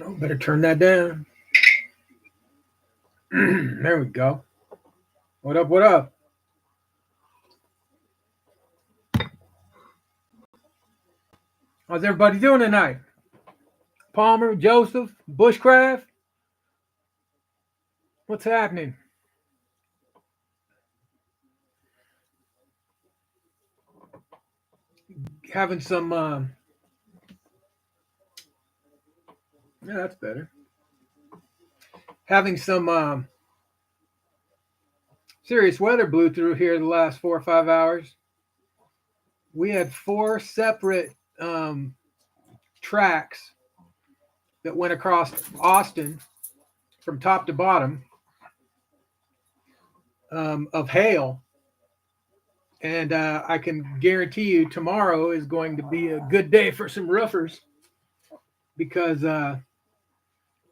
Oh, better turn that down. There we go. What up? What up? How's everybody doing tonight? Palmer, Joseph, Bushcraft. What's happening? Having some. Yeah, that's better. Having some serious weather blew through here the last 4 or 5 hours. We had four separate tracks that went across Austin from top to bottom of hail. And I can guarantee you tomorrow is going to be a good day for some roofers because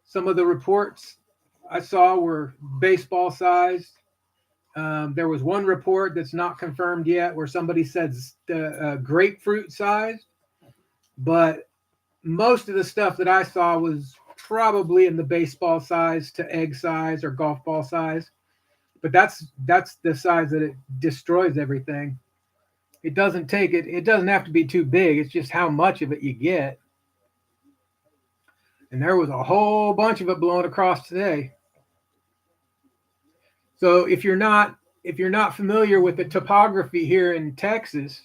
some of the reports I saw were baseball sized. There was one report that's not confirmed yet where somebody said grapefruit sized, but most of the stuff that I saw was probably in the baseball size to egg size or golf ball size. But that's the size that it destroys everything. It doesn't take it. It doesn't have to be too big. It's just how much of it you get. And there was a whole bunch of it blowing across today. So if you're not familiar with the topography here in Texas,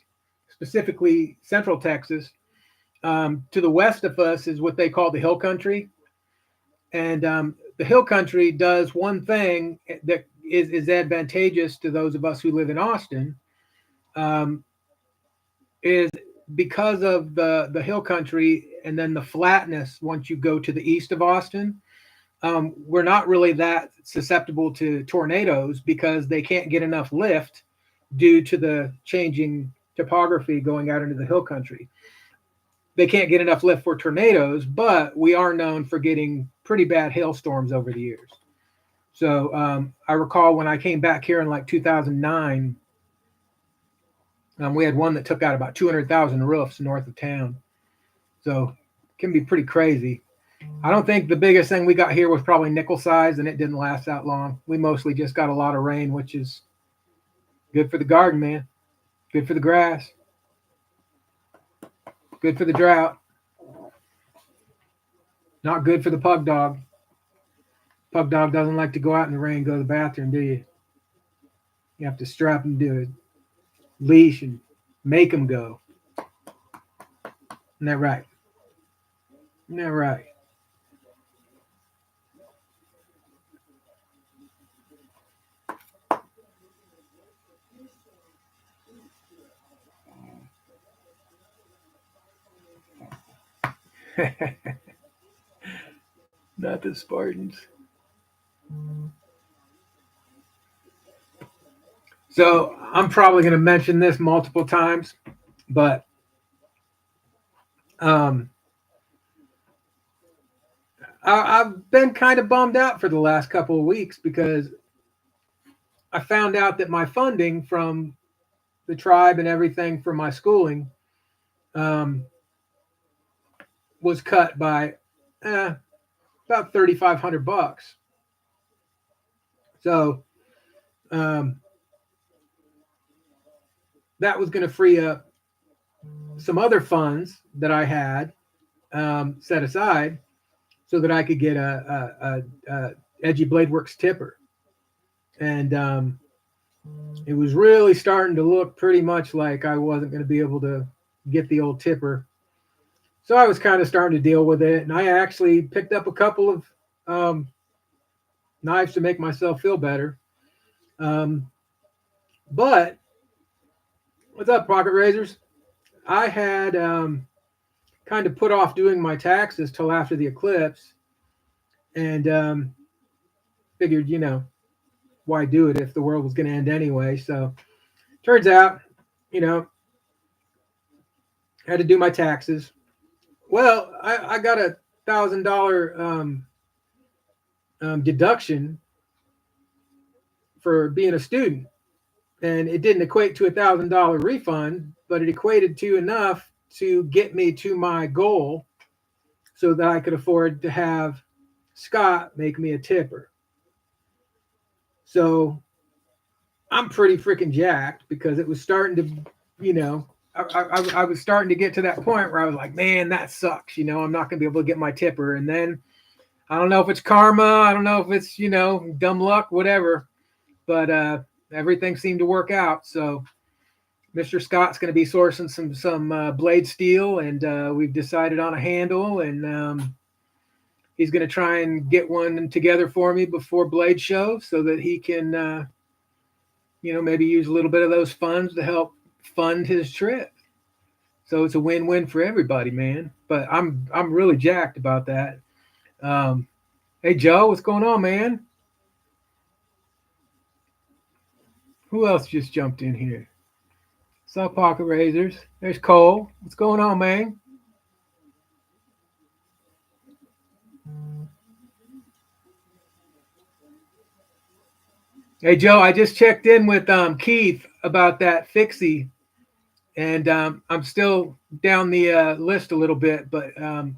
specifically Central Texas, to the west of us is what they call the hill country, and the hill country does one thing that is advantageous to those of us who live in Austin, is because of the hill country and then the flatness once you go to the east of Austin. We're not really that susceptible to tornadoes because they can't get enough lift due to the changing topography going out into the hill country. They can't get enough lift for tornadoes, but we are known for getting pretty bad hailstorms over the years. So I recall when I came back here in like 2009, we had one that took out about 200,000 roofs north of town. So it can be pretty crazy. I don't think the biggest thing we got here was probably nickel size, and it didn't last that long. We mostly just got a lot of rain, which is good for the garden, man. Good for the grass. Good for the drought. Not good for the pug dog. Pug dog doesn't like to go out in the rain and go to the bathroom, do you? You have to strap him to a leash and make him go. Isn't that right? Isn't that right? Not the Spartans. So I'm probably going to mention this multiple times, but I've been kind of bummed out for the last couple of weeks because I found out that my funding from the tribe and everything for my schooling was cut by about $3,500. So that was going to free up some other funds that I had set aside so that I could get a Edgy Blade Works tipper. And it was really starting to look pretty much like I wasn't going to be able to get the old tipper. So I was kind of starting to deal with it. And I actually picked up a couple of knives to make myself feel better. But what's up, pocket razors? I had kind of put off doing my taxes till after the eclipse, and figured, why do it if the world was going to end anyway? So turns out, I had to do my taxes. Well, I got $1,000 deduction for being a student, and it didn't equate to $1,000 refund, but it equated to enough to get me to my goal so that I could afford to have Scott make me a tipper. So I'm pretty freaking jacked because it was starting to, you know, I was starting to get to that point where I was like, man, that sucks. I'm not going to be able to get my tipper. And then I don't know if it's karma. I don't know if it's, dumb luck, whatever. But everything seemed to work out. So Mr. Scott's going to be sourcing some blade steel, and we've decided on a handle, and he's going to try and get one together for me before Blade Show so that he can, maybe use a little bit of those funds to help fund his trip. So it's a win-win for everybody, man. But I'm really jacked about that. Hey, Joe, what's going on, man? Who else just jumped in here? Saw Pocket Razors. There's Cole. What's going on, man? Hey, Joe, I just checked in with Keith about that fixie, and I'm still down the list a little bit, but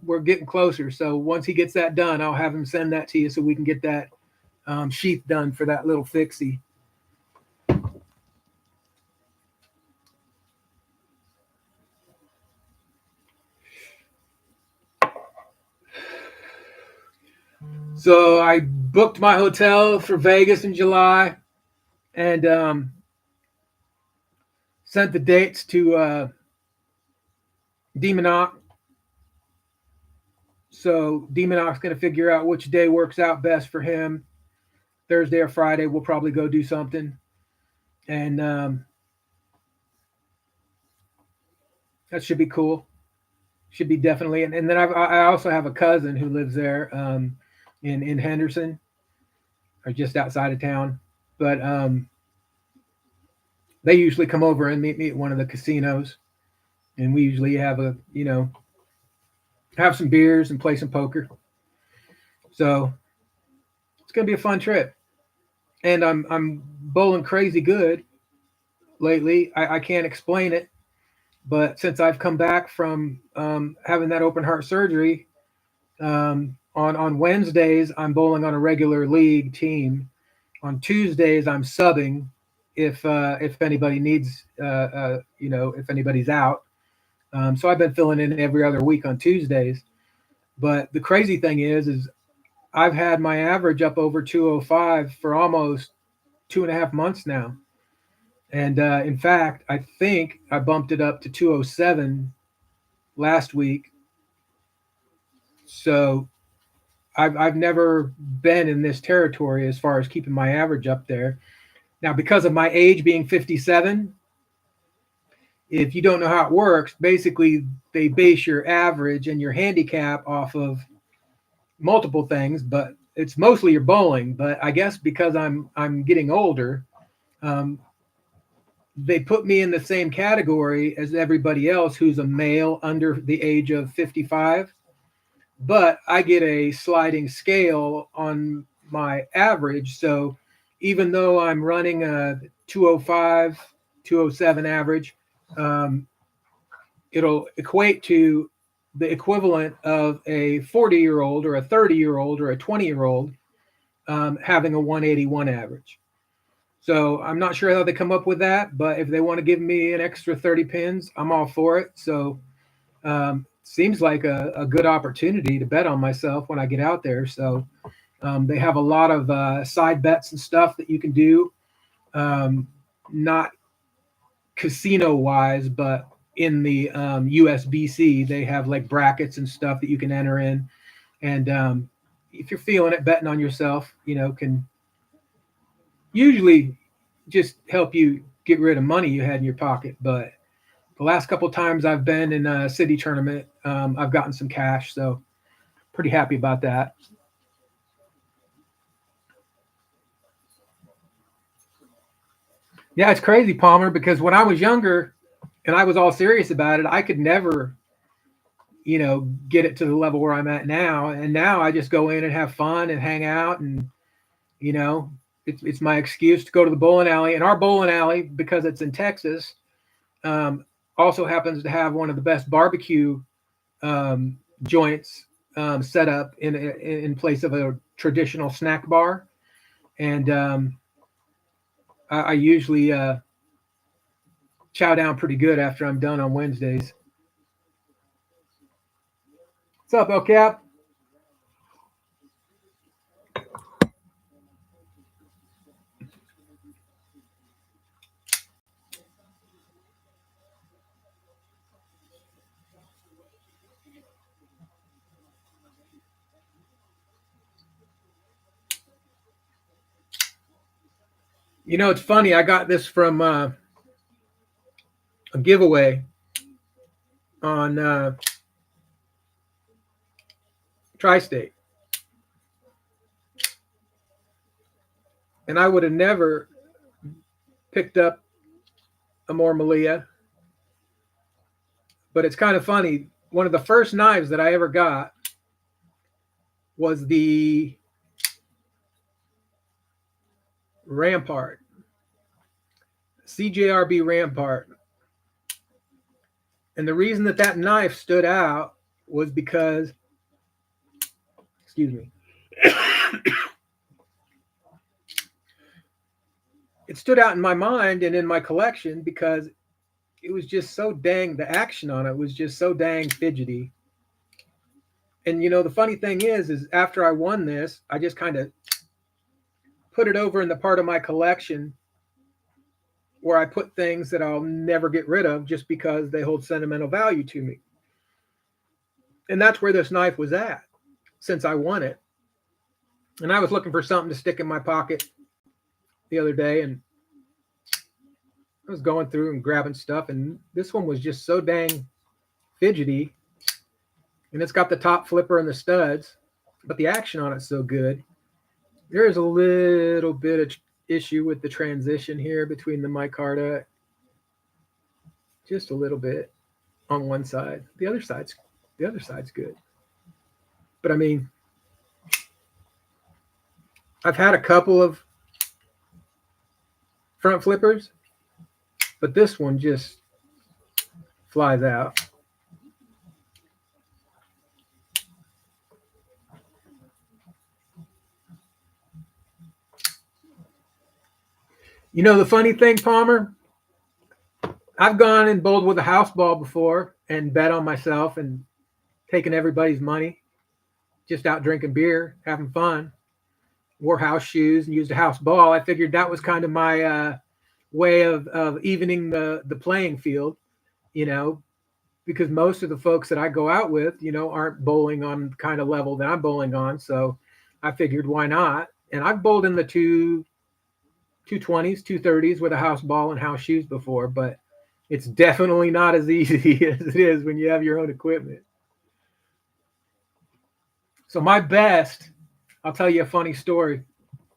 we're getting closer. So once he gets that done, I'll have him send that to you so we can get that sheath done for that little fixie. So I booked my hotel for Vegas in July, and sent the dates to Demonoc. So Demonoc's going to figure out which day works out best for him. Thursday or Friday, we'll probably go do something, and that should be cool. Should be definitely. And then I also have a cousin who lives there in Henderson, or just outside of town. But they usually come over and meet me at one of the casinos, and we usually have have some beers and play some poker. So it's gonna be a fun trip, and I'm bowling crazy good lately. I can't explain it, but since I've come back from having that open heart surgery, on Wednesdays I'm bowling on a regular league team. On Tuesdays I'm subbing if anybody needs if anybody's out. So I've been filling in every other week on Tuesdays. But the crazy thing is I've had my average up over 205 for almost 2.5 months now. And in fact, I think I bumped it up to 207 last week. So I've never been in this territory as far as keeping my average up there. Now, because of my age being 57, if you don't know how it works, basically they base your average and your handicap off of multiple things, but it's mostly your bowling. But I guess because I'm getting older, they put me in the same category as everybody else who's a male under the age of 55. But I get a sliding scale on my average. So even though I'm running a 205, 207 average, it'll equate to the equivalent of a 40-year-old or a 30-year-old or a 20-year-old having a 181 average. So I'm not sure how they come up with that, but if they want to give me an extra 30 pins, I'm all for it. So seems like a good opportunity to bet on myself when I get out there. So they have a lot of side bets and stuff that you can do, not casino wise, but in the USBC, they have like brackets and stuff that you can enter in. And if you're feeling it, betting on yourself, can usually just help you get rid of money you had in your pocket. But the last couple of times I've been in a city tournament, I've gotten some cash. So pretty happy about that. Yeah, it's crazy, Palmer, because when I was younger and I was all serious about it, I could never, get it to the level where I'm at now. And now I just go in and have fun and hang out, and it's my excuse to go to the bowling alley. And our bowling alley, because it's in Texas, also happens to have one of the best barbecue joints set up in place of a traditional snack bar, and I usually chow down pretty good after I'm done on Wednesdays. What's up, El Cap? You know, it's funny. I got this from a giveaway on Tri-State, and I would have never picked up a more Malia. But it's kind of funny. One of the first knives that I ever got was the Rampart, CJRB Rampart. And the reason that that knife stood out was because, excuse me, it stood out in my mind and in my collection because it was just so dang, the action on it was just so dang fidgety. And, you know, the funny thing is after I won this, I just kind of put it over in the part of my collection where I put things that I'll never get rid of just because they hold sentimental value to me. And that's where this knife was at since I won it. And I was looking for something to stick in my pocket the other day, and I was going through and grabbing stuff, and this one was just so dang fidgety. And it's got the top flipper and the studs, but the action on it's so good. There is a little bit of issue with the transition here between the micarta, just a little bit on one side. The other side's good. But I mean, I've had a couple of front flippers, but this one just flies out. You know, the funny thing, Palmer, I've gone and bowled with a house ball before and bet on myself and taken everybody's money, just out drinking beer, having fun, wore house shoes and used a house ball. I figured that was kind of my way of evening the playing field, you know, because most of the folks that I go out with, you know, aren't bowling on the kind of level that I'm bowling on. So I figured, why not? And I've bowled in the 220s, 230s with a house ball and house shoes before, but it's definitely not as easy as it is when you have your own equipment. So my best, I'll tell you a funny story.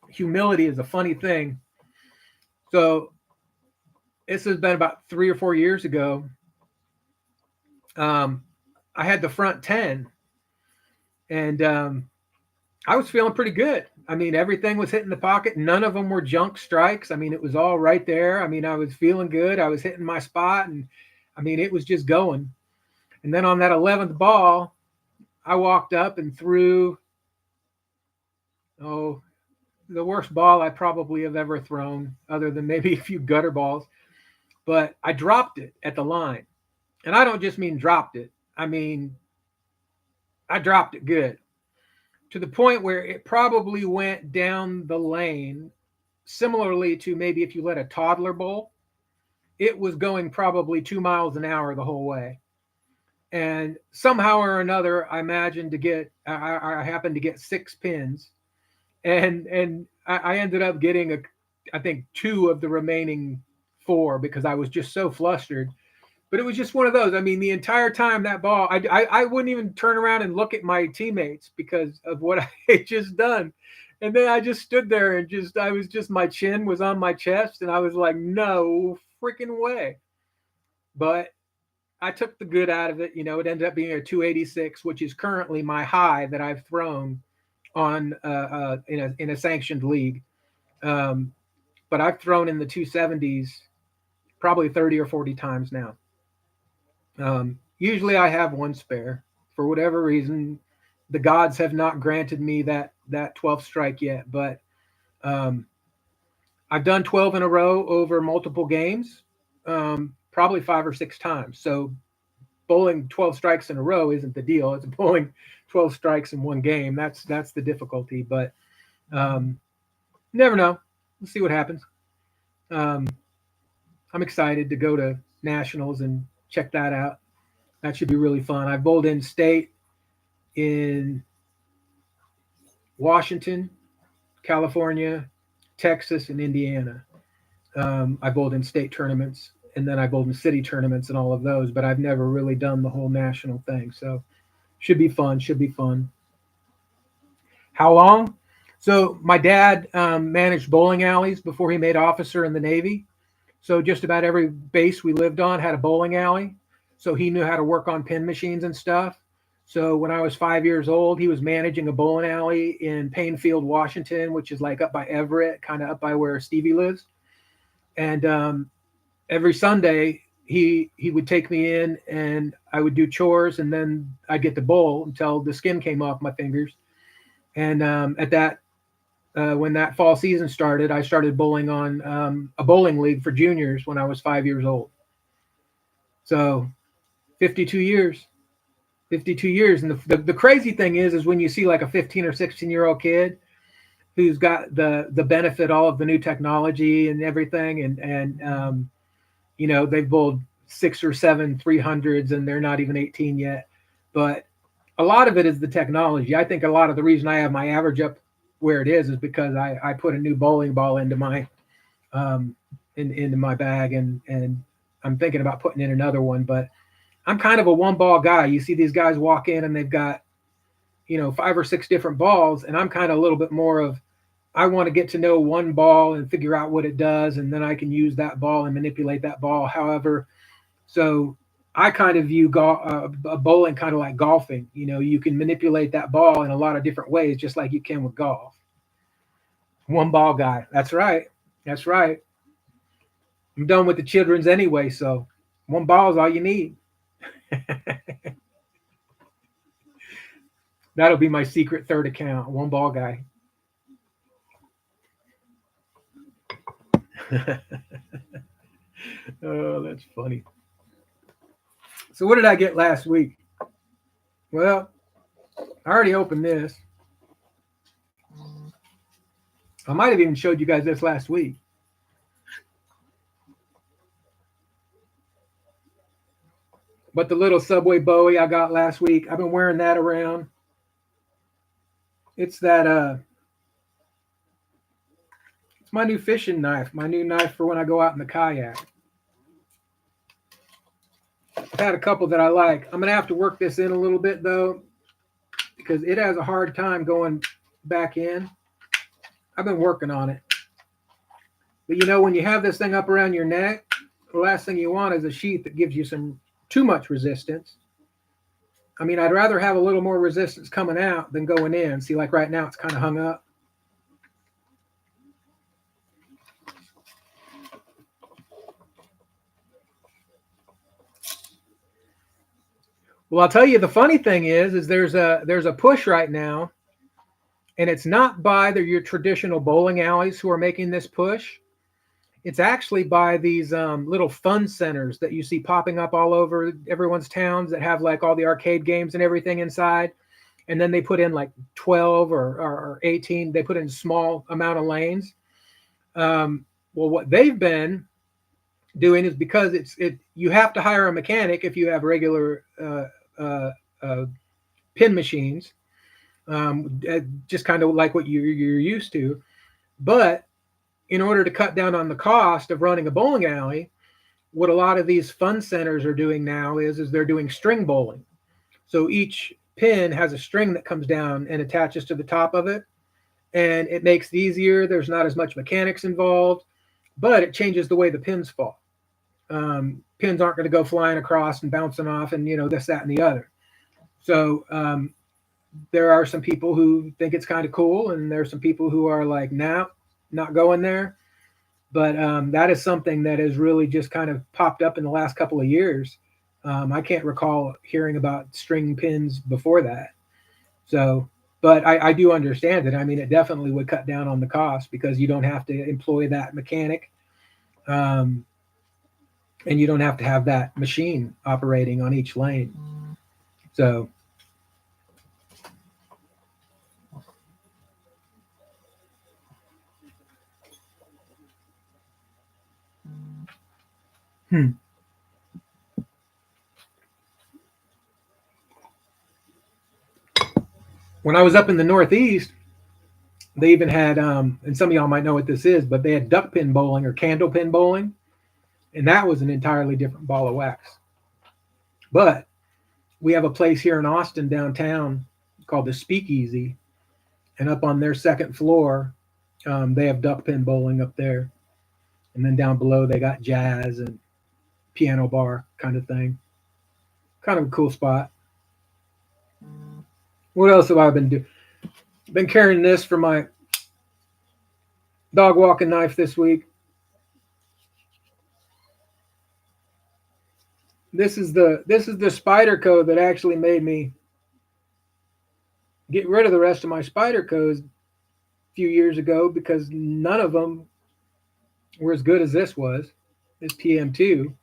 Humility is a funny thing. So this has been about 3 or 4 years ago. I had the front 10, and I was feeling pretty good. I mean, everything was hitting the pocket. None of them were junk strikes. I mean, it was all right there. I mean, I was feeling good. I was hitting my spot, and I mean, it was just going. And then on that 11th ball, I walked up and threw, the worst ball I probably have ever thrown, other than maybe a few gutter balls. But I dropped it at the line. And I don't just mean dropped it. I mean, I dropped it good, to the point where it probably went down the lane, similarly to maybe if you let a toddler bowl. It was going probably 2 miles an hour the whole way. And somehow or another, I happened to get 6 pins. And I ended up getting, I think 2 of the remaining 4 because I was just so flustered. But it was just one of those. I mean, the entire time that ball, I wouldn't even turn around and look at my teammates because of what I had just done. And then I just stood there and my chin was on my chest, and I was like, no freaking way. But I took the good out of it. You know, it ended up being a 286, which is currently my high that I've thrown on in a sanctioned league. But I've thrown in the 270s probably 30 or 40 times now. Usually I have one spare. For whatever reason, the gods have not granted me that 12th strike yet, but um, I've done 12 in a row over multiple games, probably 5 or 6 times. So bowling 12 strikes in a row isn't the deal. It's bowling 12 strikes in one game. That's the difficulty. But um, never know. We'll see what happens. Um, I'm excited to go to nationals and check that out. That should be really fun. I've bowled in state in Washington, California, Texas, and Indiana. I bowled in state tournaments, and then I bowled in city tournaments and all of those, but I've never really done the whole national thing. So should be fun. Should be fun. How long? So my dad managed bowling alleys before he made officer in the Navy. So just about every base we lived on had a bowling alley. So he knew how to work on pin machines and stuff. So when I was 5 years old, he was managing a bowling alley in Painfield, Washington, which is like up by Everett, kind of up by where Stevie lives. And every Sunday he would take me in and I would do chores, and then I'd get to bowl until the skin came off my fingers. And at that when that fall season started, I started bowling on a bowling league for juniors when I was 5 years old. So 52 years. 52 years. And the crazy thing is when you see like a 15 or 16-year-old kid who's got the benefit, all of the new technology and everything, and they've bowled 6 or 7 300s and they're not even 18 yet. But a lot of it is the technology. I think a lot of the reason I have my average up where it is because I put a new bowling ball into my into my bag, and I'm thinking about putting in another one. But I'm kind of a one ball guy. You see these guys walk in and they've got 5 or 6 different balls, and I'm kind of a little bit more of, I want to get to know one ball and figure out what it does, and then I can use that ball and manipulate that ball. However, so I kind of view bowling kind of like golfing. You can manipulate that ball in a lot of different ways, just like you can with golf. One ball guy. That's right. That's right. I'm done with the children's anyway, so one ball is all you need. That'll be my secret third account. One ball guy. Oh, that's funny. So what did I get last week? Well, I already opened this. I might have even showed you guys this last week. But the little Subway Bowie I got last week, I've been wearing that around. It's that it's my new fishing knife, my new knife for when I go out in the kayak. I've had a couple that I like. I'm gonna have to work this in a little bit though, because it has a hard time going back in. I've been working on it. But when you have this thing up around your neck, the last thing you want is a sheath that gives you too much resistance. I mean, I'd rather have a little more resistance coming out than going in. See, like right now, it's kind of hung up. Well, I'll tell you, the funny thing is there's a push right now, and it's not by your traditional bowling alleys who are making this push. It's actually by these little fun centers that you see popping up all over everyone's towns that have like all the arcade games and everything inside. And then they put in like 12 or 18. They put in small amount of lanes. Well, what they've been doing is, because you have to hire a mechanic if you have regular pin machines, just kind of like what you're used to. But in order to cut down on the cost of running a bowling alley, what a lot of these fun centers are doing now is they're doing string bowling. So each pin has a string that comes down and attaches to the top of it, and it makes it easier. There's not as much mechanics involved, but it changes the way the pins fall. Pins aren't going to go flying across and bouncing off and this, that, and the other. So there are some people who think it's kind of cool, and there's some people who are like, nah, not going there. But that is something that has really just kind of popped up in the last couple of years. I can't recall hearing about string pins before that. So, but I do understand it. I mean, it definitely would cut down on the cost because you don't have to employ that mechanic, um, and you don't have to have that machine operating on each lane. So, hmm. When I was up in the Northeast, they even had, and some of y'all might know what this is, but they had duck pin bowling or candle pin bowling, and that was an entirely different ball of wax. But we have a place here in Austin downtown called the Speakeasy, and up on their second floor, they have duck pin bowling up there, and then down below they got jazz and piano bar kind of thing. Kind of a cool spot. What else have I been doing? Been carrying this for my dog walking knife this week. This is the spider code that actually made me get rid of the rest of my spider codes a few years ago because none of them were as good as this was. This PM2.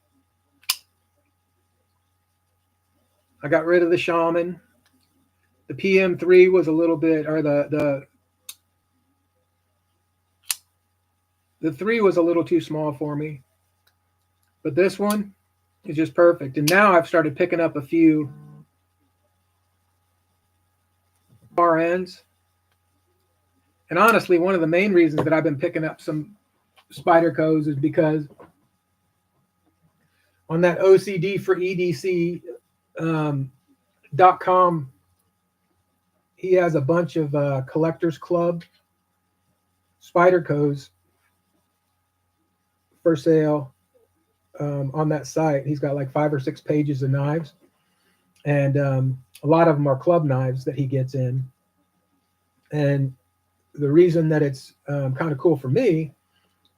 I got rid of the shaman. The PM3 was a little bit, or the 3 was a little too small for me. But this one is just perfect. And now I've started picking up a few RNs. And honestly, one of the main reasons that I've been picking up some spider codes is because on that OCD for EDC .com, he has a bunch of collectors club spider codes for sale on that site. He's got like 5 or 6 pages of knives, and a lot of them are club knives that he gets in. And the reason that it's kind of cool for me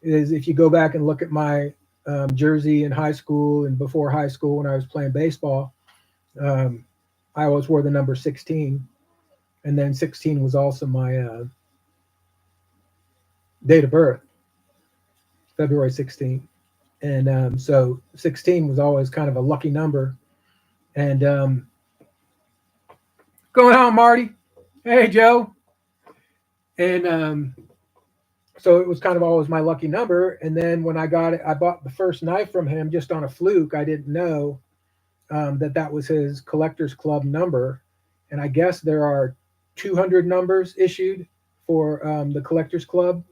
is if you go back and look at my jersey in high school and before high school when I was playing baseball, I always wore the number 16, and then 16 was also my date of birth, February 16th. And so 16 was always kind of a lucky number. And going on, Marty. Hey, Joe. And so it was kind of always my lucky number. And then when I got it, I bought the first knife from him just on a fluke. I didn't know that was his collector's club number. And I guess there are 200 numbers issued for the collector's club.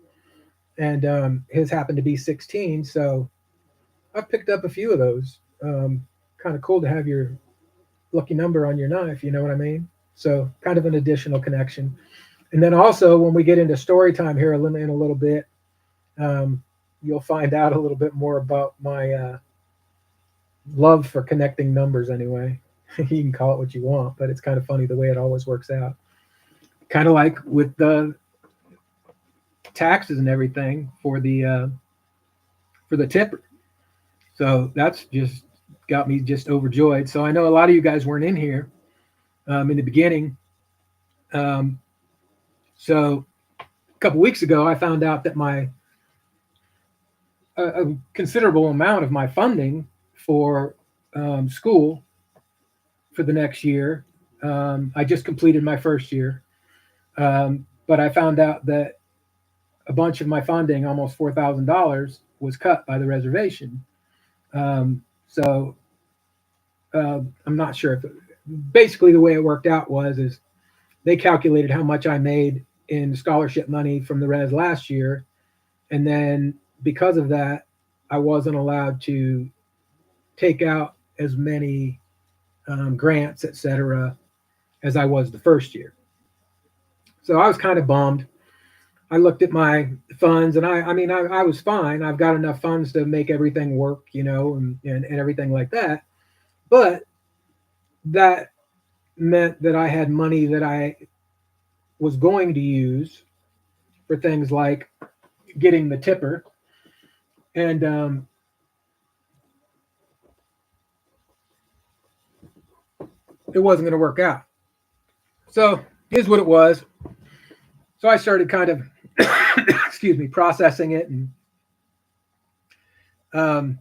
And his happened to be 16. So I've picked up a few of those. Kind of cool to have your lucky number on your knife, you know what I mean? So kind of an additional connection. And then also when we get into story time here in a little bit, you'll find out a little bit more about my love for connecting numbers anyway. You can call it what you want, but it's kind of funny the way it always works out. Kind of like with the taxes and everything for the tipper. So that's just got me just overjoyed. So I know a lot of you guys weren't in here in the beginning. So a couple weeks ago, I found out that a considerable amount of my funding for school for the next year. I just completed my first year, but I found out that a bunch of my funding, almost $4,000, was cut by the reservation. So I'm not sure if basically the way it worked out is they calculated how much I made in scholarship money from the res last year, and then because of that, I wasn't allowed to take out as many grants, etc., as I was the first year. So I was kind of bummed. I looked at my funds, and I was fine. I've got enough funds to make everything work, and everything like that. But that meant that I had money that I was going to use for things like getting the tipper, and it wasn't going to work out. So Here's what it was. So I started kind of, excuse me, processing it, and um,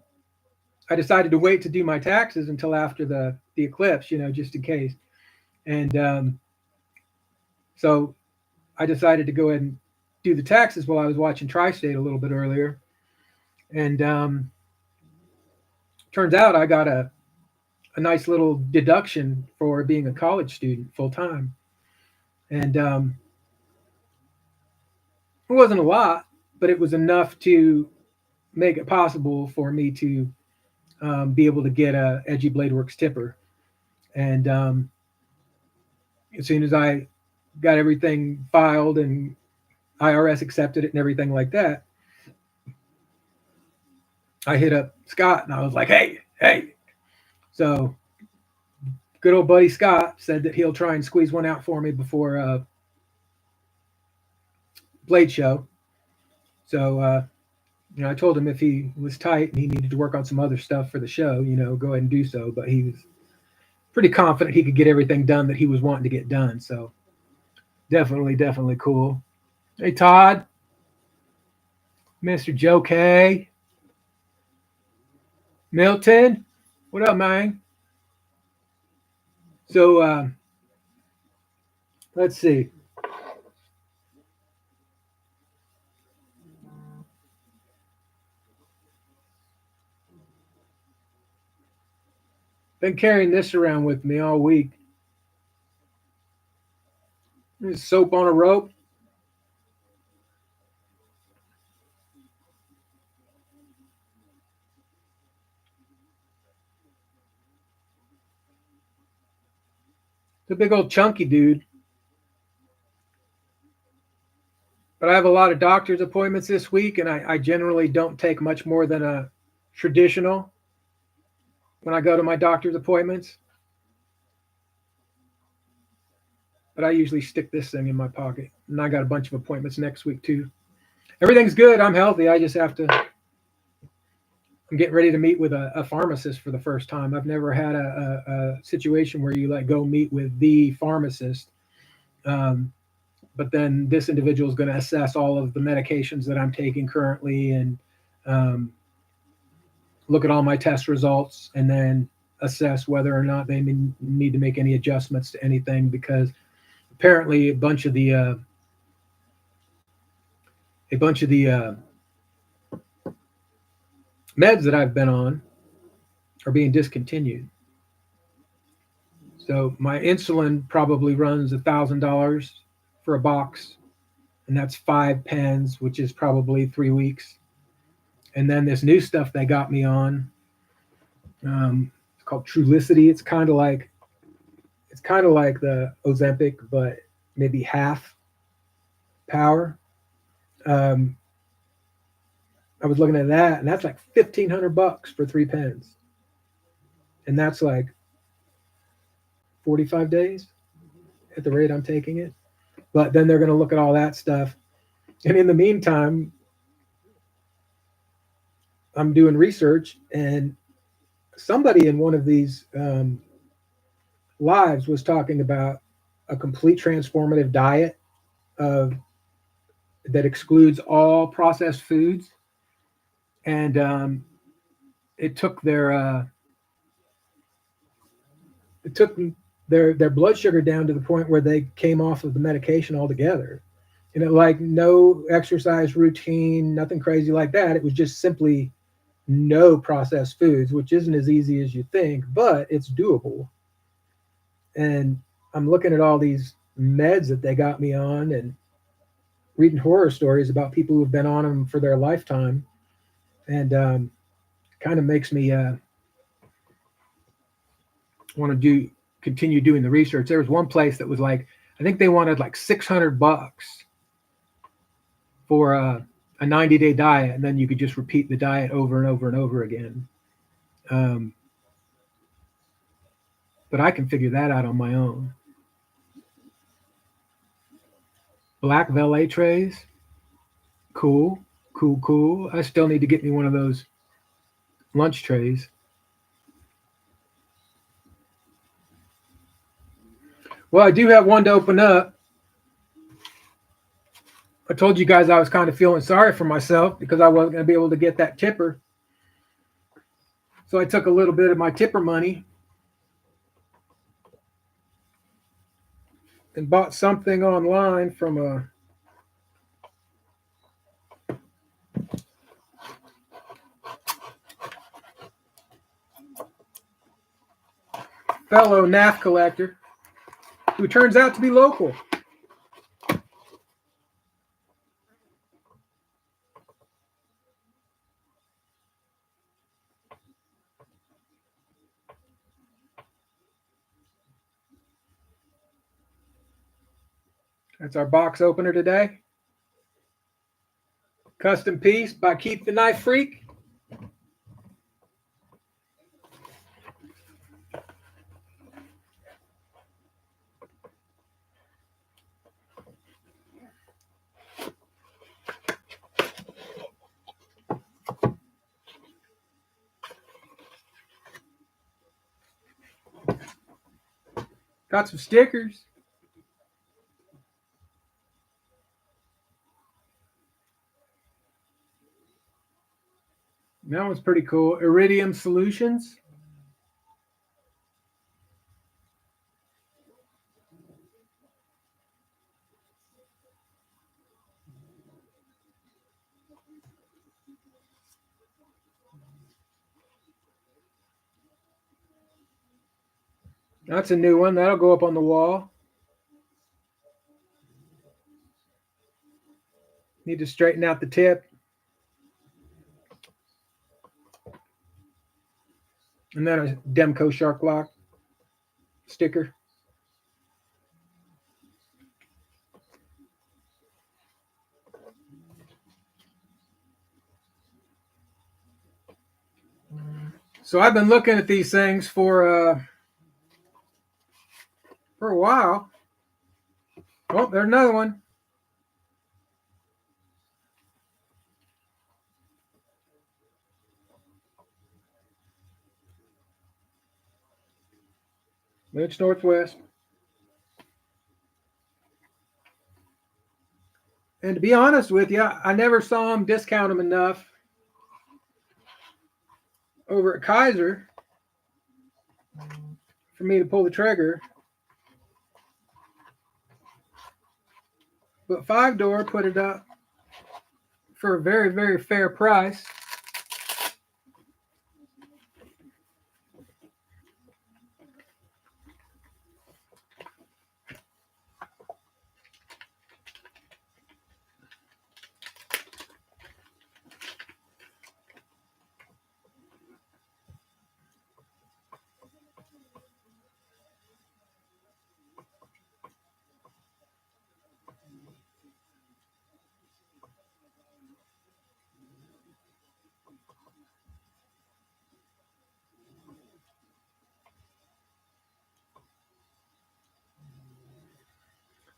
I decided to wait to do my taxes until after the eclipse, just in case. And so I decided to go ahead and do the taxes while I was watching Tri-State a little bit earlier. And turns out I got a nice little deduction for being a college student full time. And it wasn't a lot, but it was enough to make it possible for me to be able to get a Edgy Blade Works tipper. And as soon as I got everything filed and IRS accepted it and everything like that, I hit up Scott and I was like, hey. So good old buddy Scott said that he'll try and squeeze one out for me before Blade Show. So, I told him if he was tight and he needed to work on some other stuff for the show, go ahead and do so. But he was pretty confident he could get everything done that he was wanting to get done. So definitely cool. Hey, Todd, Mr. Joe K, Milton, what up, man? So let's see. Been carrying this around with me all week. This soap on a rope. It's a big old chunky dude. But I have a lot of doctor's appointments this week, and I generally don't take much more than a traditional when I go to my doctor's appointments. But I usually stick this thing in my pocket. And I got a bunch of appointments next week, too. Everything's good. I'm healthy. I just have to. I'm getting ready to meet with a pharmacist for the first time. I've never had a situation where you go meet with the pharmacist. But then this individual is going to assess all of the medications that I'm taking currently and look at all my test results and then assess whether or not they need to make any adjustments to anything, because apparently a bunch of the meds that I've been on are being discontinued. So my insulin probably runs $1,000 for a box, and that's 5 pens, which is probably 3 weeks. And then this new stuff they got me on, it's called Trulicity. It's kind of like the Ozempic, but maybe half power. I was looking at that, and that's like $1,500 for 3 pens, and that's like 45 days at the rate I'm taking it. But then they're going to look at all that stuff, and in the meantime, I'm doing research, and somebody in one of these lives was talking about a complete transformative diet that excludes all processed foods, and it took their blood sugar down to the point where they came off of the medication altogether. Like no exercise routine, nothing crazy like that. It was just simply no processed foods, which isn't as easy as you think, but it's doable. And I'm looking at all these meds that they got me on and reading horror stories about people who've been on them for their lifetime, and kind of makes me want to continue doing the research. There was one place that was like, I think they wanted like $600 for a 90-day diet, and then you could just repeat the diet over and over and over again. But I can figure that out on my own. Black valet trays, cool. I still need to get me one of those lunch trays. Well, I do have one to open up. I told you guys I was kind of feeling sorry for myself because I wasn't going to be able to get that tipper. So I took a little bit of my tipper money and bought something online from a fellow Knaf collector who turns out to be local. That's our box opener today. Custom piece by Keep the Knife Freak. Got some stickers. That one's pretty cool. Iridium Solutions. That's a new one. That'll go up on the wall. Need to straighten out the tip. And then a Demco Shark Lock sticker. So I've been looking at these things for a while. Oh, there's another one. Lynch Northwest. And to be honest with you, I never saw them discount them enough over at Kaiser for me to pull the trigger. But 5-door put it up for a very, very fair price.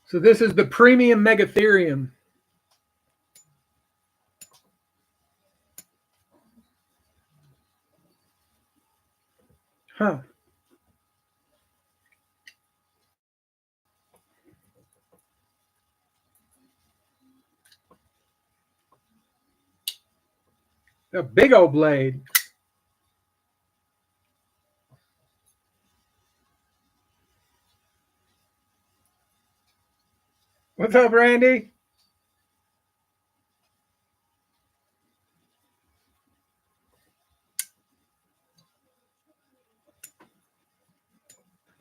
So this is the premium Megatherium. Huh. A big old blade. What's up, Randy?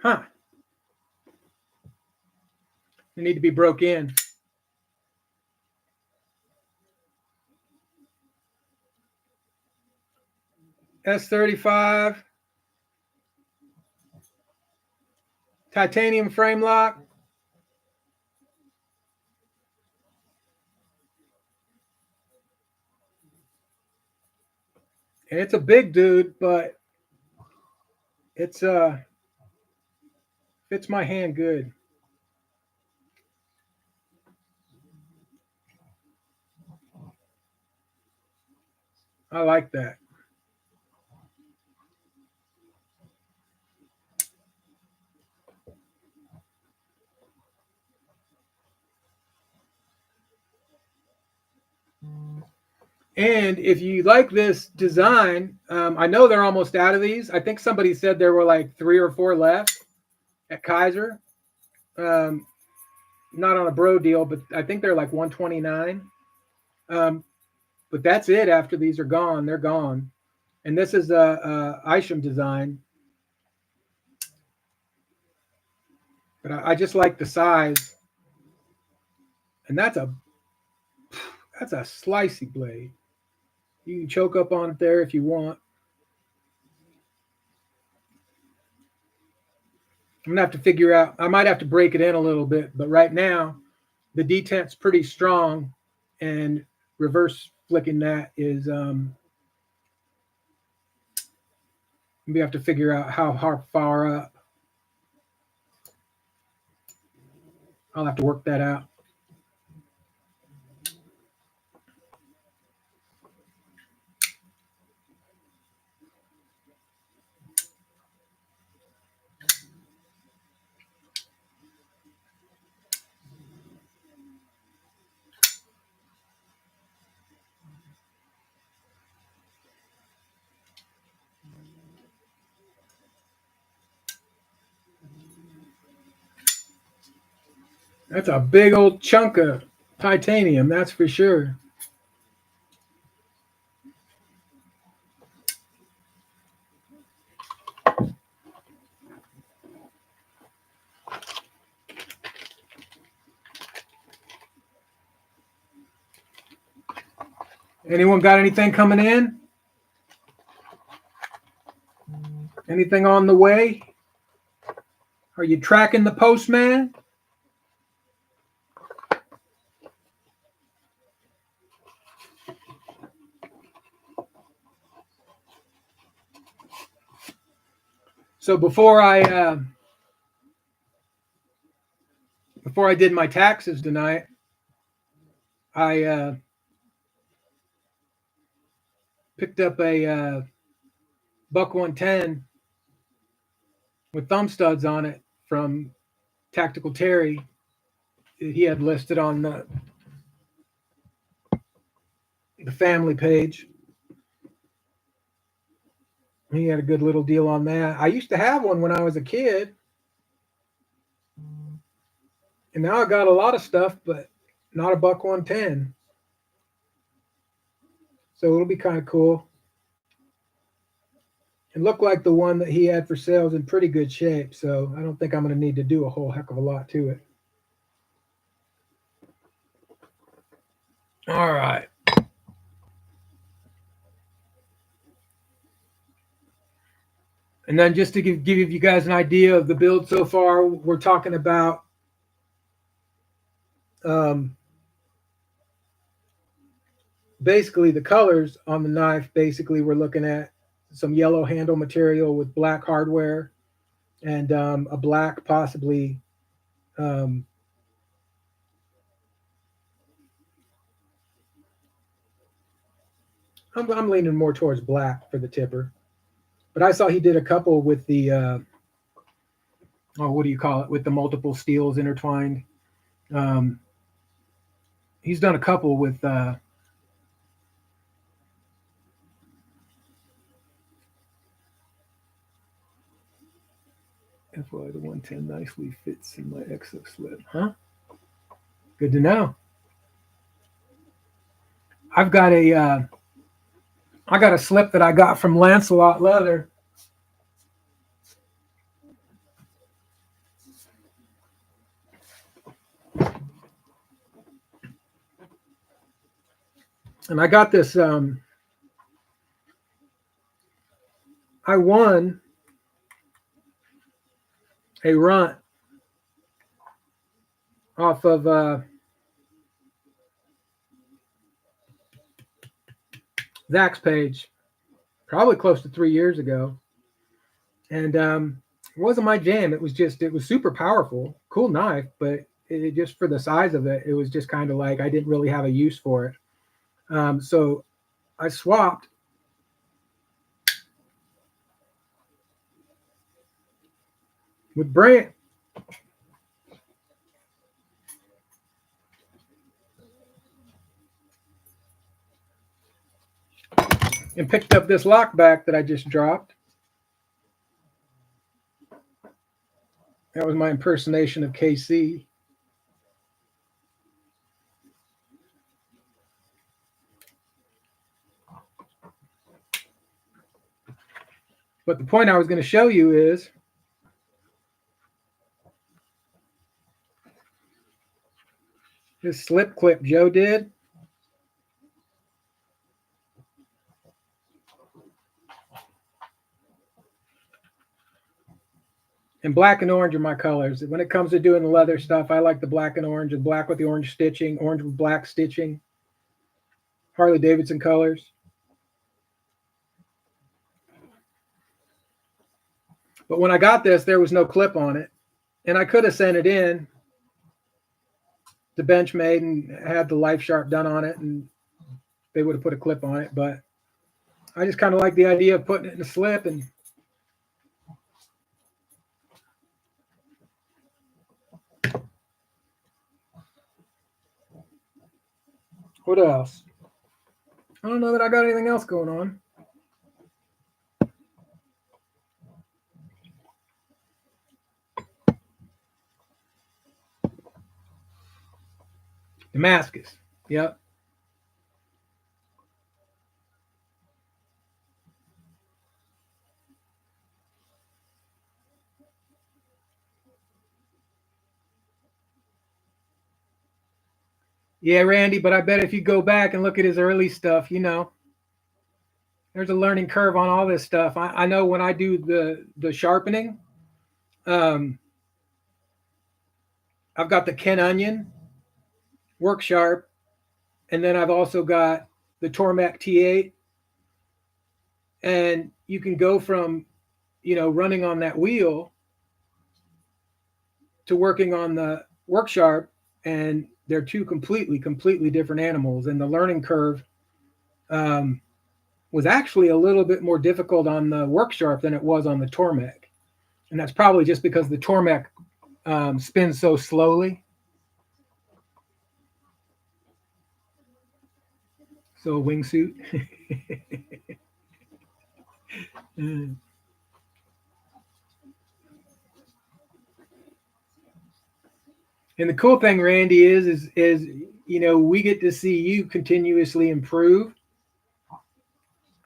Huh. They need to be broke in. S35. Titanium frame lock. And it's a big dude, but it's fits my hand good. I like that. And if you like this design, I know they're almost out of these. I think somebody said there were like 3 or 4 left at Kaiser. Not on a bro deal, but I think they're like 129. But that's it. After these are gone, they're gone. And this is a Isham design. But I just like the size. And that's a slicey blade. You can choke up on it there if you want. I'm gonna have to figure out. I might have to break it in a little bit, but right now the detent's pretty strong, and reverse flicking that is we have to figure out how far up. I'll have to work that out. That's a big old chunk of titanium, that's for sure. Anyone got anything coming in? Anything on the way? Are you tracking the postman? So before I did my taxes tonight, I picked up a buck 110 with thumb studs on it from Tactical Terry. He had listed on the family page. He had a good little deal on that. I used to have one when I was a kid, and now I got a lot of stuff, but not a buck 110. So it'll be kind of cool. It looked like the one that he had for sale is in pretty good shape, so I don't think I'm going to need to do a whole heck of a lot to it. All right. And then just to give you guys an idea of the build so far, we're talking about basically the colors on the knife. Basically, we're looking at some yellow handle material with black hardware and a black possibly I'm leaning more towards black for the tipper. But I saw he did a couple with the what do you call it, with the multiple steels intertwined. He's done a couple with FY the 110 nicely fits in my exo slip. Huh? Good to know. I've got a slip that I got from Lancelot Leather. And I got this I won a runt off of Zach's page, probably close to 3 years ago. And it wasn't my jam. It was super powerful, cool knife, but it just for the size of it, it was just kind of like I didn't really have a use for it. So I swapped. With Brant. and picked up this lock back that I just dropped. That was my impersonation of KC. But the point I was going to show you is this slip clip Joe did. And black and orange are my colors. When it comes to doing the leather stuff, I like the black and orange, and black with the orange stitching, orange with black stitching. Harley Davidson colors. But when I got this, there was no clip on it. And I could have sent it in to Benchmade and had the Life Sharp done on it, and they would have put a clip on it. But I just kind of like the idea of putting it in a slip. And what else? I don't know that I got anything else going on. Damascus. Yep. Yeah, Randy, but I bet if you go back and look at his early stuff, you know, there's a learning curve on all this stuff. I know when I do the sharpening, I've got the Ken Onion Work Sharp, and then I've also got the Tormek T8. And you can go from, you know, running on that wheel to working on the Work Sharp, and they're two completely different animals. And the learning curve was actually a little bit more difficult on the Work Sharp than it was on the Tormek. And that's probably just because the Tormek spins so slowly. So wingsuit. And the cool thing, Randy, is you know, we get to see you continuously improve.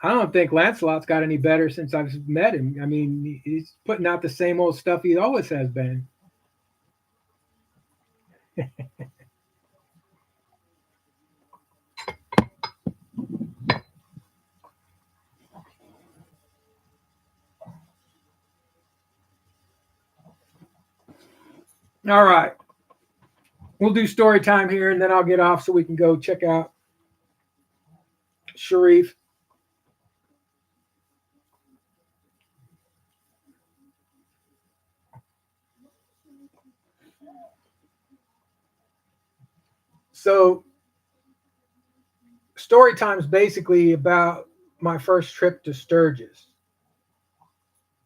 I don't think Lancelot's got any better since I've met him. I mean, he's putting out the same old stuff he always has been. All right. We'll do story time here, and then I'll get off so we can go check out Sharif. So story time is basically about my first trip to Sturgis.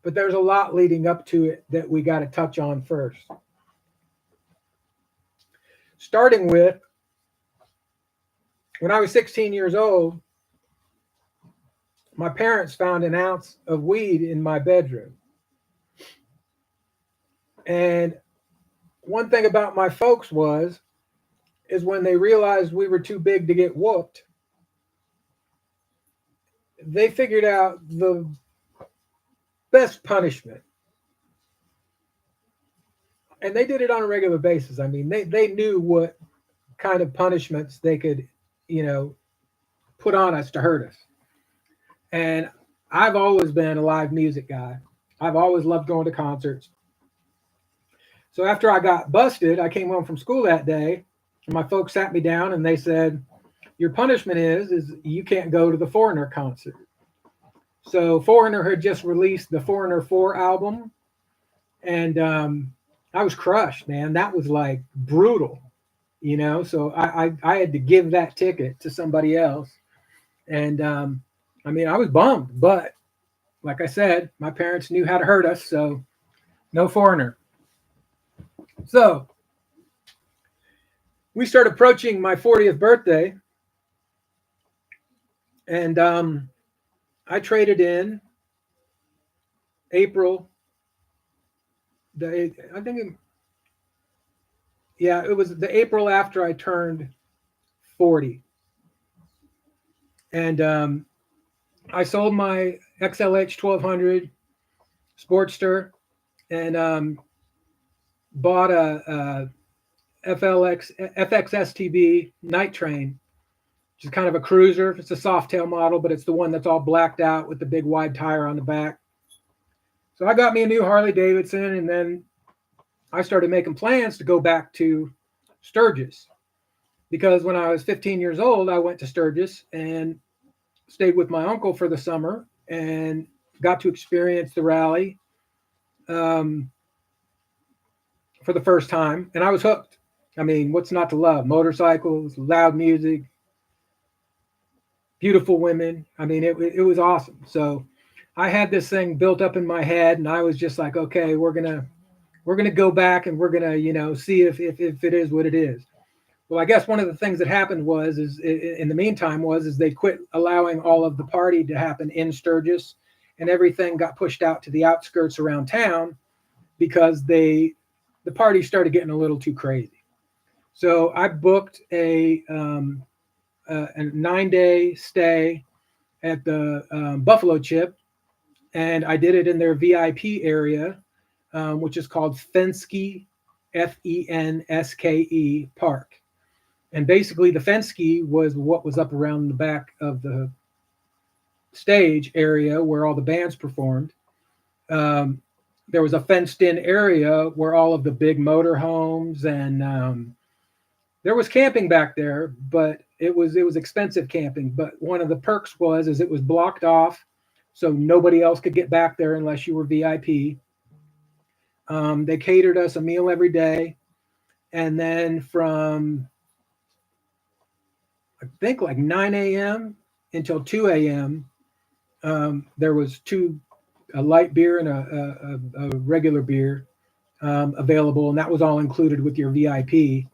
But there's a lot leading up to it that we got to touch on first. Starting with, when I was 16 years old, my parents found an ounce of weed in my bedroom. And one thing about my folks is when they realized we were too big to get whooped, they figured out the best punishment. And they did it on a regular basis. I mean, they knew what kind of punishments they could, you know, put on us to hurt us. And I've always been a live music guy. I've always loved going to concerts. So after I got busted, I came home from school that day, and my folks sat me down and they said, your punishment is you can't go to the Foreigner concert. So Foreigner had just released the Foreigner 4 album, and I was crushed, man. That was like brutal, you know. So I had to give that ticket to somebody else, and I mean, I was bummed, but like I said, my parents knew how to hurt us, so no Foreigner. So we start approaching my 40th birthday, and I traded in April. I think yeah, it was the April after I turned 40. And I sold my XLH 1200 Sportster and bought a FXSTB night train, which is kind of a cruiser. It's a soft tail model, but it's the one that's all blacked out with the big wide tire on the back. So I got me a new Harley Davidson, and then I started making plans to go back to Sturgis, because when I was 15 years old, I went to Sturgis and stayed with my uncle for the summer and got to experience the rally for the first time. And I was hooked. I mean, what's not to love? Motorcycles, loud music, beautiful women. I mean, it was awesome. So I had this thing built up in my head, and I was just like, okay, we're gonna go back, and we're gonna see if it is what it is. Well, I guess one of the things that happened was in the meantime is they quit allowing all of the party to happen in Sturgis, and everything got pushed out to the outskirts around town because the party started getting a little too crazy. So I booked a 9-day stay at the Buffalo Chip, and I did it in their VIP area, which is called Fenske, Fenske Park. And basically, the Fenske was what was up around the back of the stage area where all the bands performed. There was a fenced-in area where all of the big motorhomes and there was camping back there, but it was expensive camping. But one of the perks was it was blocked off, so nobody else could get back there unless you were VIP. They catered us a meal every day, and then from I think like 9 a.m. until 2 a.m. There was a light beer and a regular beer available, and that was all included with your VIP.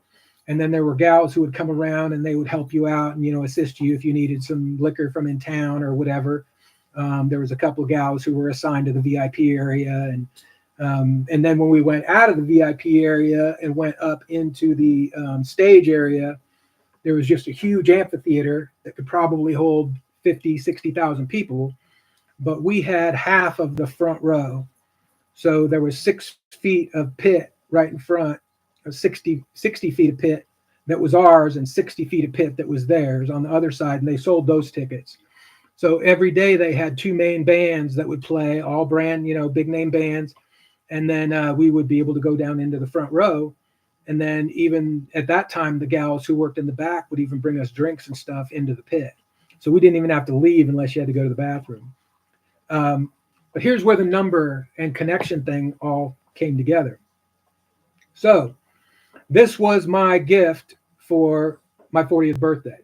And then there were gals who would come around and they would help you out and assist you if you needed some liquor from in town or whatever. There was a couple of gals who were assigned to the VIP area, and then when we went out of the VIP area and went up into the stage area, there was just a huge amphitheater that could probably hold 50, 60,000 people, but we had half of the front row. So there was 6 feet of pit right in front, 60 feet of pit that was ours and 60 feet of pit that was theirs on the other side, and they sold those tickets. So every day they had 2 main bands that would play, all brand, big name bands, and then we would be able to go down into the front row. And then even at that time, the gals who worked in the back would even bring us drinks and stuff into the pit. So we didn't even have to leave unless you had to go to the bathroom. But here's where the number and connection thing all came together. So this was my gift for my 40th birthday,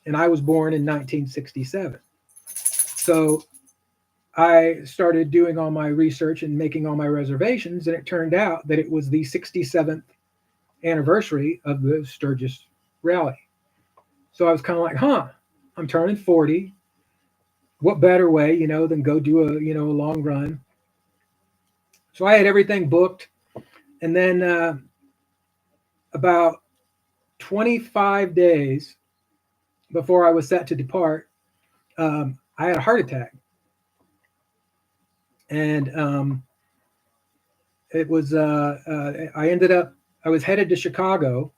and I was born in 1967. So I started doing all my research and making all my reservations, and it turned out that it was the 67th anniversary of the Sturgis rally. So I was kind of like, I'm turning 40. What better way, than go do a long run. So I had everything booked, and then about 25 days before I was set to depart, I had a heart attack, and it was I was headed to Chicago,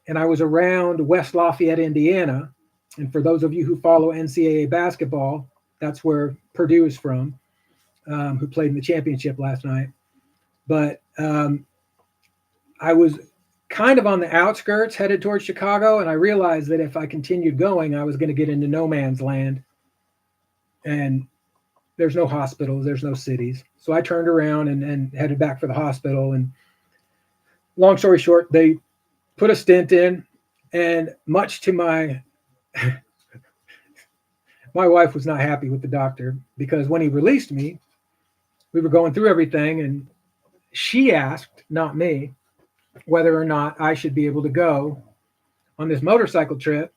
and I was around West Lafayette, Indiana. And for those of you who follow NCAA basketball, that's where Purdue is from, who played in the championship last night. But I was kind of on the outskirts headed towards Chicago, and I realized that if I continued going, I was going to get into no man's land. And there's no hospitals, there's no cities. So I turned around and headed back for the hospital. And long story short, they put a stent in, and much to my wife was not happy with the doctor, because when he released me, we were going through everything, and she asked, not me, whether or not I should be able to go on this motorcycle trip.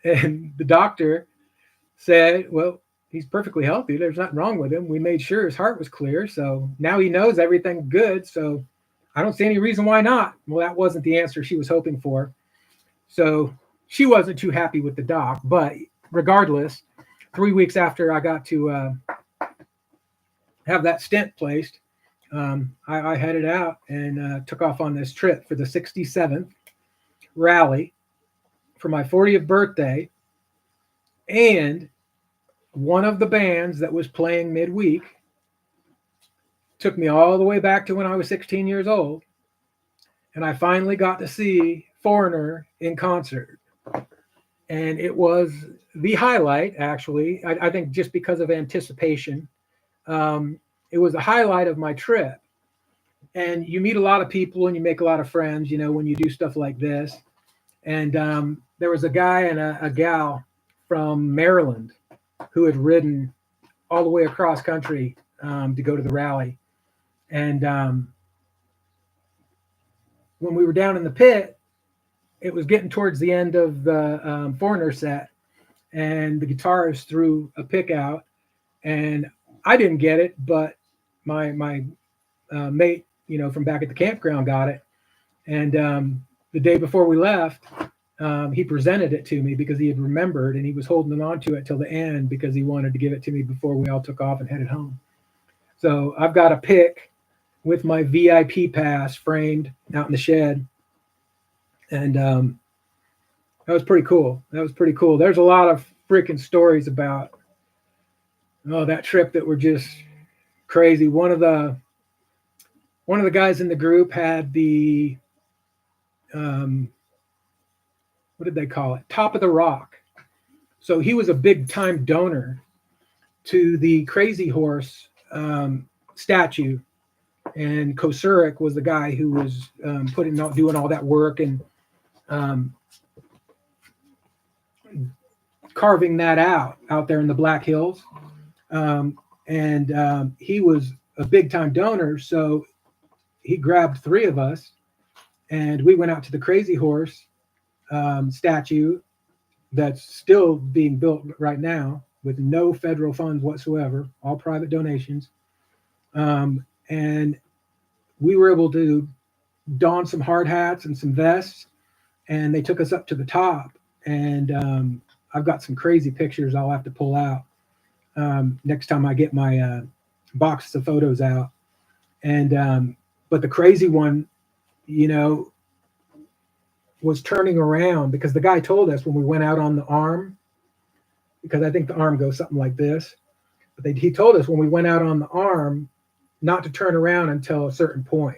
And the doctor said, well, he's perfectly healthy. There's nothing wrong with him. We made sure his heart was clear. So now he knows everything good. So I don't see any reason why not. Well, that wasn't the answer she was hoping for. So she wasn't too happy with the doc. But regardless, 3 weeks after I got to have that stent placed, I headed out and took off on this trip for the 67th rally for my 40th birthday. And one of the bands that was playing midweek took me all the way back to when I was 16 years old. And I finally got to see Foreigner in concert. And it was the highlight, actually. I think just because of anticipation. It was a highlight of my trip. And you meet a lot of people and you make a lot of friends, when you do stuff like this. And there was a guy and a gal from Maryland who had ridden all the way across country to go to the rally. And when we were down in the pit, it was getting towards the end of the Foreigner set, and the guitarist threw a pick out, and I didn't get it, but my mate, from back at the campground got it. And the day before we left, he presented it to me because he had remembered, and he was holding on to it till the end because he wanted to give it to me before we all took off and headed home. So I've got a pick with my VIP pass framed out in the shed. And that was pretty cool. There's a lot of freaking stories about that trip that were just crazy. One of the guys in the group had the what did they call it? Top of the Rock. So he was a big time donor to the Crazy Horse statue, and Kosurik was the guy who was doing all that work and carving that out there in the Black Hills. And he was a big time donor. So he grabbed 3 of us and we went out to the Crazy Horse statue that's still being built right now with no federal funds whatsoever, all private donations. And we were able to don some hard hats and some vests, and they took us up to the top. And I've got some crazy pictures I'll have to pull out next time I get my boxes of photos out. And but the crazy one, was turning around, because the guy told us when we went out on the arm, because I think the arm goes something like this, but he told us when we went out on the arm not to turn around until a certain point.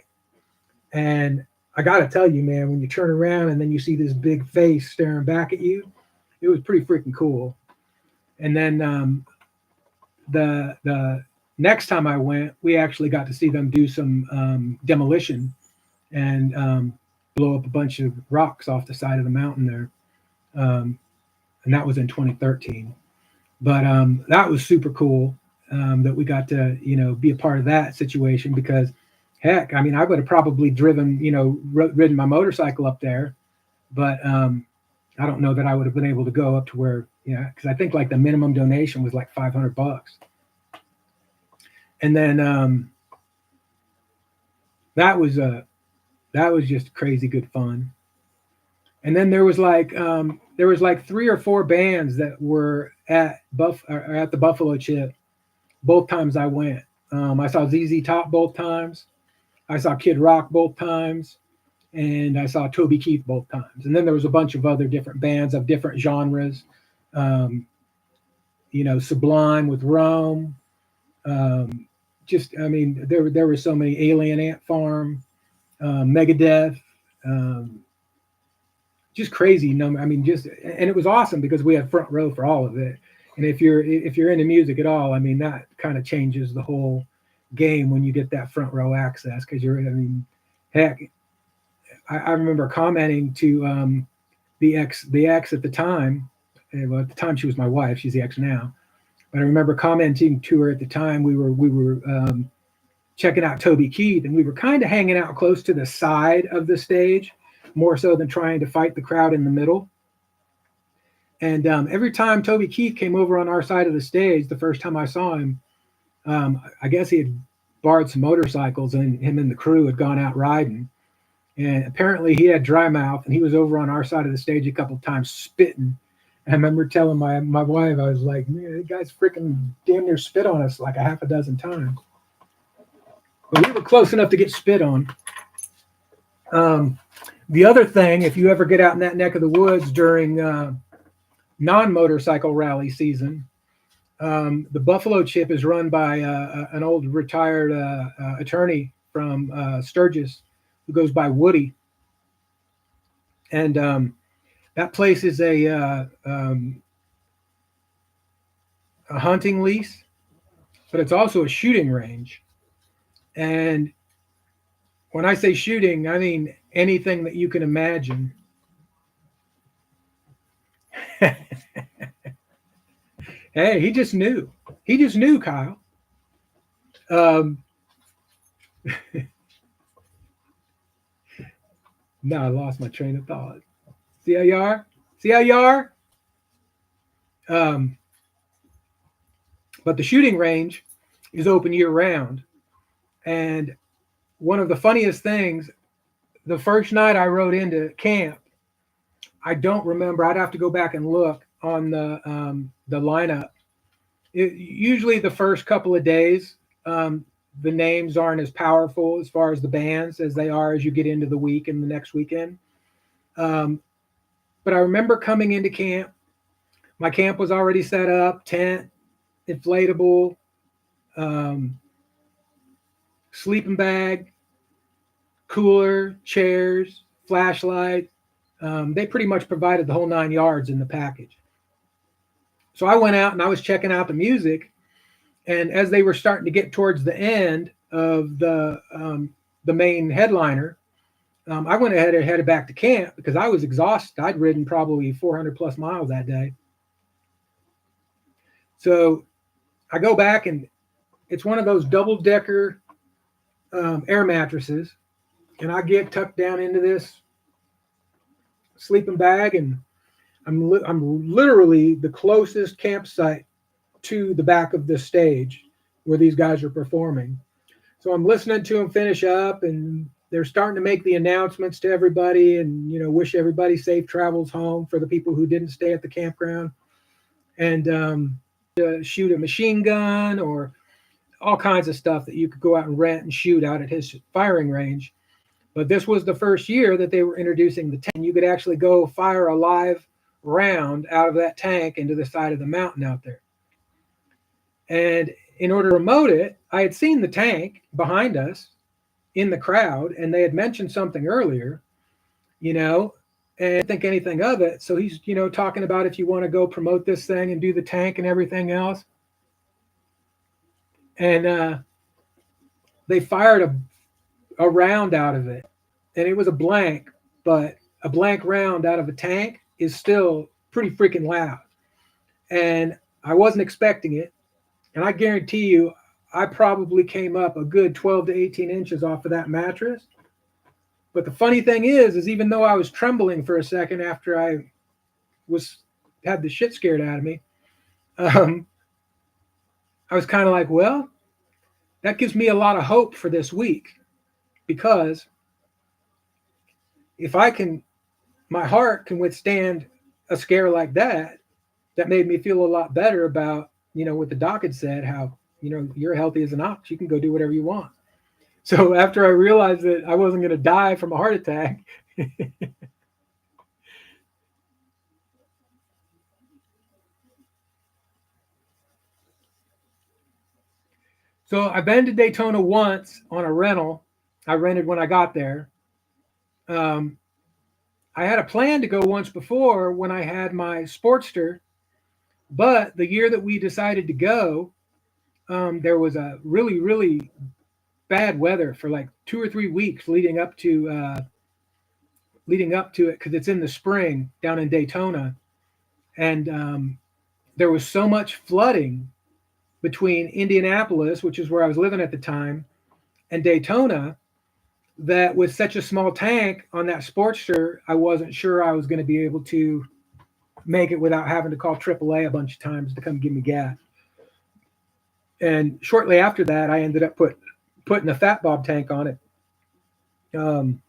And I got to tell you, man, when you turn around and then you see this big face staring back at you, it was pretty freaking cool. And then the next time I went, we actually got to see them do some demolition and blow up a bunch of rocks off the side of the mountain there. And that was in 2013. But that was super cool that we got to, be a part of that situation, because heck, I mean, I would have probably driven, ridden my motorcycle up there, but I don't know that I would have been able to go up to where, because I think like the minimum donation was like $500. And then that was just crazy good fun. And then there was like 3 or 4 bands that were at the Buffalo Chip both times I went. I saw ZZ Top both times. I saw Kid Rock both times, and I saw Toby Keith both times. And then there was a bunch of other different bands of different genres. Sublime with Rome. There were so many. Alien Ant Farm, Megadeth. Just crazy number. I mean, and it was awesome because we had front row for all of it. And if you're into music at all, I mean, that kind of changes the whole game when you get that front row access, because heck, I remember commenting to the ex at the time. Well, at the time she was my wife. She's the ex now. But I remember commenting to her at the time. We were checking out Toby Keith, and we were kind of hanging out close to the side of the stage, more so than trying to fight the crowd in the middle. And every time Toby Keith came over on our side of the stage, the first time I saw him, I guess he had borrowed some motorcycles and him and the crew had gone out riding. And apparently he had dry mouth and he was over on our side of the stage a couple of times spitting. And I remember telling my wife, I was like, man, that guy's freaking damn near spit on us like a half a dozen times. But we were close enough to get spit on. The other thing, if you ever get out in that neck of the woods during non-motorcycle rally season, the Buffalo Chip is run by an old retired attorney from Sturgis who goes by Woody. And that place is a hunting lease, but it's also a shooting range. And when I say shooting, I mean anything that you can imagine. Hey, he just knew. He just knew, Kyle. Now I lost my train of thought. See how you are? See how you are? But the shooting range is open year round. And one of the funniest things, the first night I rode into camp, I don't remember. I'd have to go back and look on the lineup. Usually the first couple of days, the names aren't as powerful as far as the bands as they are as you get into the week and the next weekend. But I remember coming into camp. My camp was already set up, tent, inflatable, sleeping bag, cooler, chairs, flashlight. They pretty much provided the whole 9 yards in the package. So I went out and I was checking out the music. And as they were starting to get towards the end of the main headliner, I went ahead and headed back to camp because I was exhausted. I'd ridden probably 400 plus miles that day. So I go back and it's one of those double-decker air mattresses. And I get tucked down into this sleeping bag, and I'm literally the closest campsite to the back of the stage where these guys are performing. So I'm listening to them finish up, and they're starting to make the announcements to everybody and, wish everybody safe travels home for the people who didn't stay at the campground, and shoot a machine gun or all kinds of stuff that you could go out and rent and shoot out at his firing range. But this was the first year that they were introducing the tank. You could actually go fire a live round out of that tank into the side of the mountain out there. And in order to promote it, I had seen the tank behind us in the crowd, and they had mentioned something earlier, and I didn't think anything of it. So he's, talking about if you want to go promote this thing and do the tank and everything else. And they fired a round out of it, and it was a blank, but a blank round out of a tank is still pretty freaking loud. And I wasn't expecting it. And I guarantee you, I probably came up a good 12 to 18 inches off of that mattress. But the funny thing is even though I was trembling for a second after I had the shit scared out of me, I was kind of like, well, that gives me a lot of hope for this week, because if my heart can withstand a scare like that, that made me feel a lot better about, what the doc had said, how, you're healthy as an ox, you can go do whatever you want. So after I realized that I wasn't going to die from a heart attack, so I've been to Daytona once on a rental. I rented when I got there. I had a plan to go once before when I had my Sportster, but the year that we decided to go, there was a really, really bad weather for like 2 or 3 weeks leading up to it, because it's in the spring down in Daytona, and there was so much flooding between Indianapolis, which is where I was living at the time, and Daytona, that with such a small tank on that Sportster, I wasn't sure I was going to be able to make it without having to call AAA a bunch of times to come give me gas. And shortly after that, I ended up putting a fat bob tank on it. And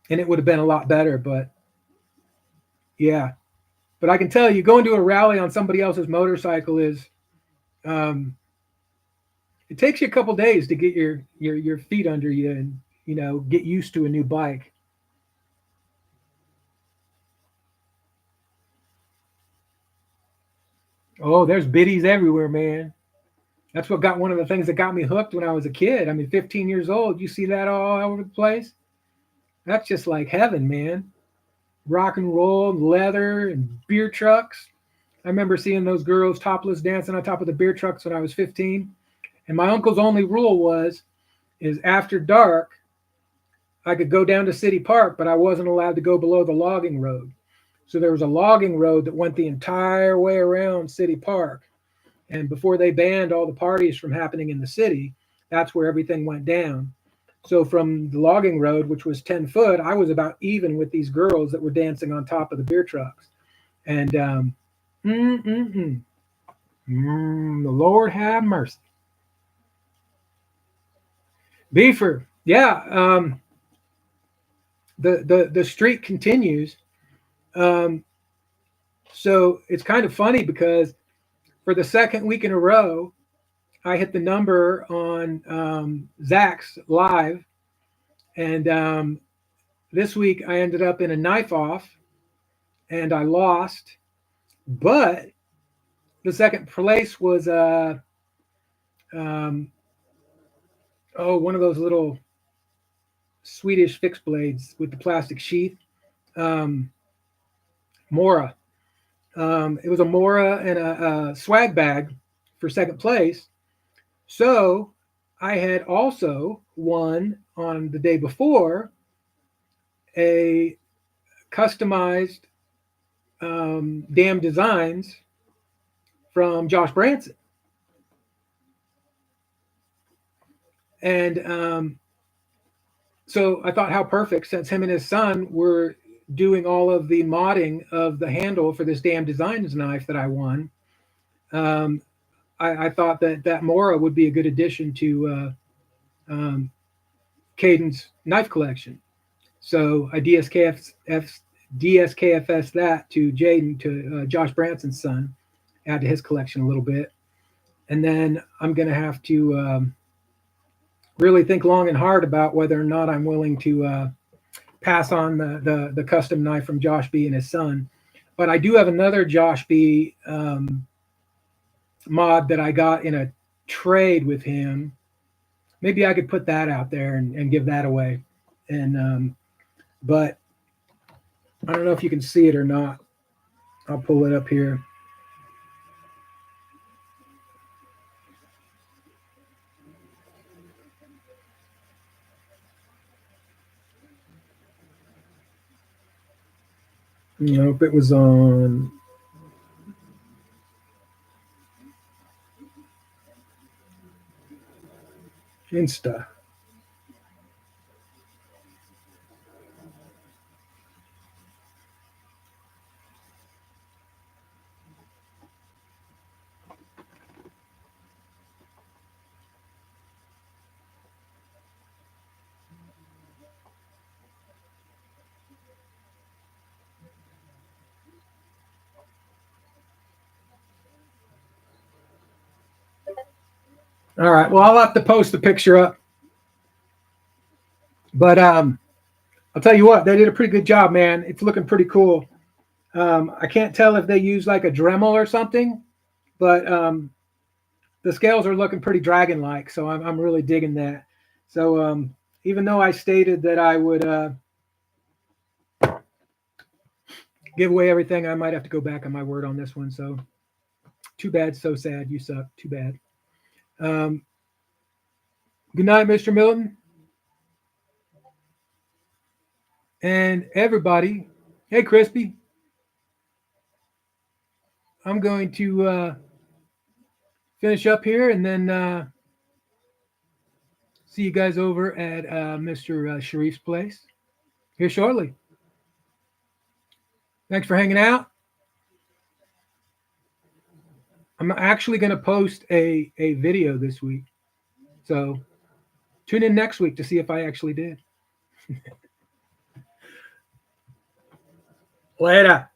it would have been a lot better, but yeah. But I can tell you, going to a rally on somebody else's motorcycle is, it takes you a couple days to get your feet under you and get used to a new bike. Oh, there's biddies everywhere, man. That's what got one of the things that got me hooked when I was a kid. I mean, 15 years old, you see that all over the place. That's just like heaven, man. Rock and roll, leather, and beer trucks. I remember seeing those girls topless dancing on top of the beer trucks when I was 15. And my uncle's only rule is after dark, I could go down to City Park, but I wasn't allowed to go below the logging road. So there was a logging road that went the entire way around City Park. And before they banned all the parties from happening in the city, that's where everything went down. So from the logging road, which was 10 foot, I was about even with these girls that were dancing on top of the beer trucks. And the Lord have mercy. Beefer, yeah. The streak continues. So it's kind of funny because for the second week in a row, I hit the number on Zach's live, and this week I ended up in a knife off, and I lost. But the second place was one of those little Swedish fixed blades with the plastic sheath, Mora. It was a Mora and a swag bag for second place. So I had also won on the day before a customized Damn Designs from Josh Branson. And so I thought how perfect, since him and his son were doing all of the modding of the handle for this Damn Designs knife that I won. I thought that Mora would be a good addition to Caden's knife collection. So I DSKFS that to Jaden, to Josh Branson's son, add to his collection a little bit. And then I'm going to have to really think long and hard about whether or not I'm willing to pass on the custom knife from Josh B and his son. But I do have another Josh B mod that I got in a trade with him. Maybe I could put that out there and give that away. And but I don't know if you can see it or not. I'll pull it up here. If it was on Insta. All right. Well, I'll have to post the picture up. But I'll tell you what, they did a pretty good job, man. It's looking pretty cool. I can't tell if they use like a Dremel or something, but the scales are looking pretty dragon-like. So I'm really digging that. So even though I stated that I would give away everything, I might have to go back on my word on this one. So too bad, so sad. You suck. Too bad. Good night, Mr. Milton. And everybody. Hey, Crispy. I'm going to finish up here and then see you guys over at Mr. Sharif's place here shortly. Thanks for hanging out. I'm actually going to post a video this week. So tune in next week to see if I actually did. Later.